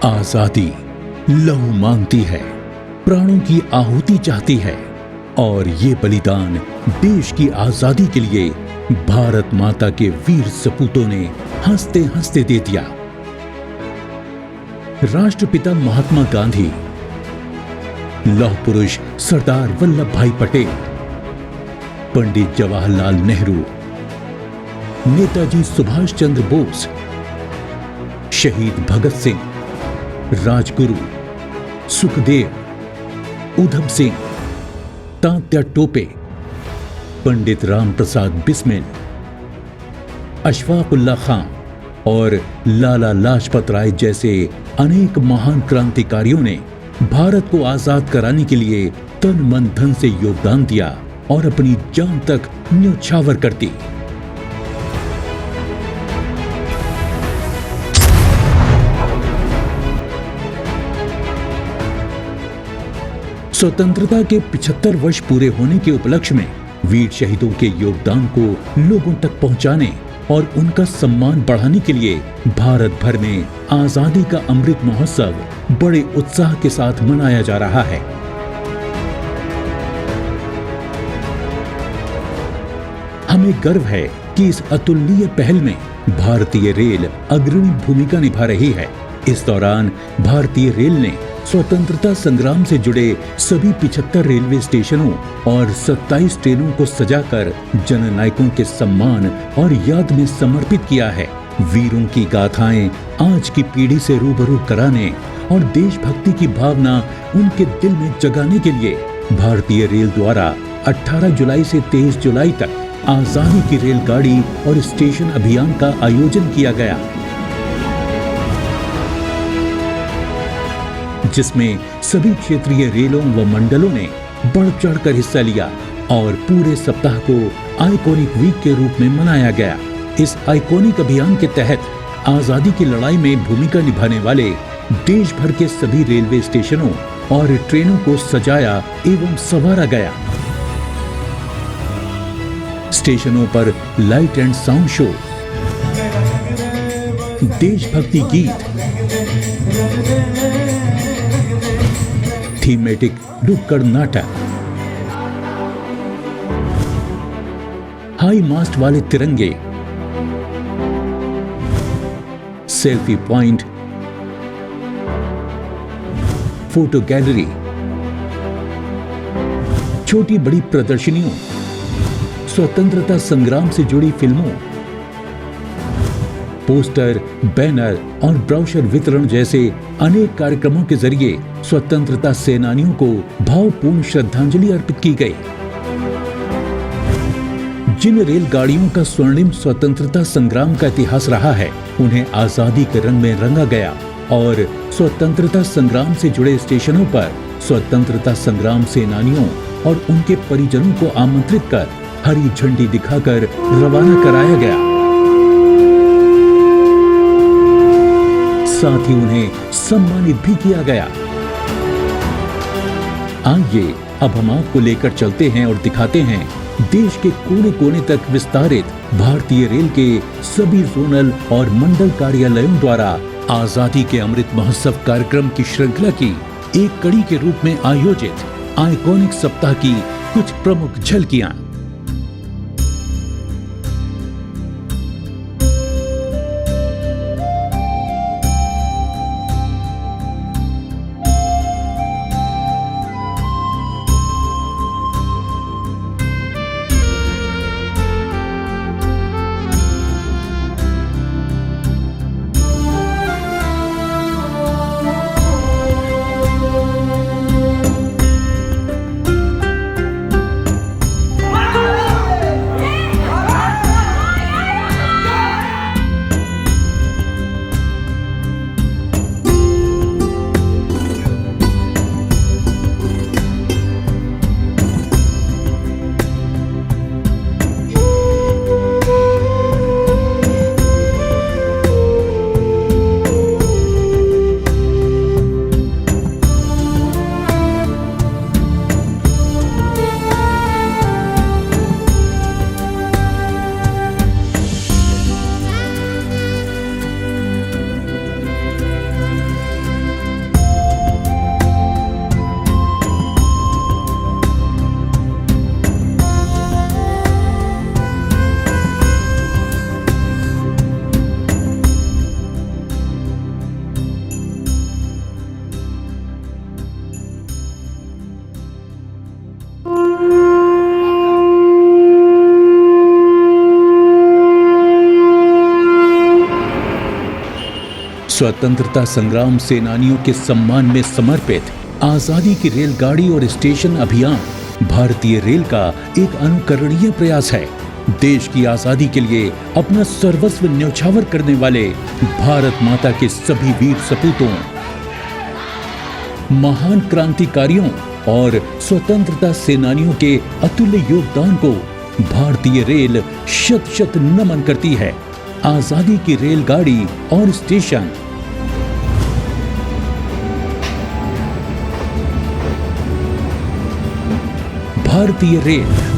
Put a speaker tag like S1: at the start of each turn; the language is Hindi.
S1: आजादी लहू मांगती है, प्राणों की आहुति चाहती है और ये बलिदान देश की आजादी के लिए भारत माता के वीर सपूतों ने हंसते हंसते दे दिया। राष्ट्रपिता महात्मा गांधी, लौह पुरुष सरदार वल्लभ भाई पटेल, पंडित जवाहरलाल नेहरू, नेताजी सुभाष चंद्र बोस, शहीद भगत सिंह, राजगुरु, सुखदेव, उधम सिंह, तात्या टोपे, पंडित राम प्रसाद बिस्मिल, अशफाक उल्लाह खां और लाला लाजपत राय जैसे अनेक महान क्रांतिकारियों ने भारत को आजाद कराने के लिए तन मन धन से योगदान दिया और अपनी जान तक न्यौछावर कर दी। स्वतंत्रता के 75 वर्ष पूरे होने के उपलक्ष्य में वीर शहीदों के योगदान को लोगों तक पहुंचाने और उनका सम्मान बढ़ाने के लिए भारत भर में आजादी का अमृत महोत्सव बड़े उत्साह के साथ मनाया जा रहा है। हमें गर्व है कि इस अतुलनीय पहल में भारतीय रेल अग्रणी भूमिका निभा रही है। इस दौरान भारतीय रेल ने स्वतंत्रता संग्राम से जुड़े सभी 75 रेलवे स्टेशनों और 27 ट्रेनों को सजाकर जननायकों के सम्मान और याद में समर्पित किया है। वीरों की गाथाएं आज की पीढ़ी से रूबरू कराने और देशभक्ति की भावना उनके दिल में जगाने के लिए भारतीय रेल द्वारा 18 जुलाई से 23 जुलाई तक आजादी की रेलगाड़ी और स्टेशन अभियान का आयोजन किया गया, जिसमें सभी क्षेत्रीय रेलों व मंडलों ने बढ़ चढ़कर हिस्सा लिया और पूरे सप्ताह को आइकॉनिक वीक के रूप में मनाया गया। इस आइकॉनिक अभियान के तहत आजादी की लड़ाई में भूमिका निभाने वाले देश भर के सभी रेलवे स्टेशनों और ट्रेनों को सजाया एवं संवारा गया। स्टेशनों पर लाइट एंड साउंड शो, देशभक्ति गीत, थीमेटिक नुक्कड़ नाटक, हाई मास्ट वाले तिरंगे, सेल्फी पॉइंट, फोटो गैलरी, छोटी बड़ी प्रदर्शनियों, स्वतंत्रता संग्राम से जुड़ी फिल्मों, पोस्टर, बैनर और ब्रोशर वितरण जैसे अनेक कार्यक्रमों के जरिए स्वतंत्रता सेनानियों को भावपूर्ण श्रद्धांजलि अर्पित की गई। जिन रेलगाड़ियों का स्वर्णिम स्वतंत्रता संग्राम का इतिहास रहा है, उन्हें आजादी के रंग में रंगा गया और स्वतंत्रता संग्राम से जुड़े स्टेशनों पर स्वतंत्रता संग्राम सेनानियों और उनके परिजनों को आमंत्रित कर हरी झंडी दिखाकर रवाना कराया गया। साथ ही उन्हें सम्मानित भी किया गया। आइए अब हम आपको लेकर चलते हैं और दिखाते हैं देश के कोने कोने तक विस्तारित भारतीय रेल के सभी जोनल और मंडल कार्यालयों द्वारा आजादी के अमृत महोत्सव कार्यक्रम की श्रृंखला की एक कड़ी के रूप में आयोजित आइकॉनिक सप्ताह की कुछ प्रमुख झलकियां। स्वतंत्रता संग्राम सेनानियों के सम्मान में समर्पित आजादी की रेलगाड़ी और स्टेशन अभियान भारतीय रेल का एक अनुकरणीय प्रयास है। देश की आजादी के लिए अपना सर्वस्व न्यौछावर करने वाले भारत माता के सभी वीर सपूतों, महान क्रांतिकारियों और स्वतंत्रता सेनानियों के अतुल्य योगदान को भारतीय रेल शत शत नमन करती है। आजादी की रेलगाड़ी और स्टेशन। भारतीय रेल।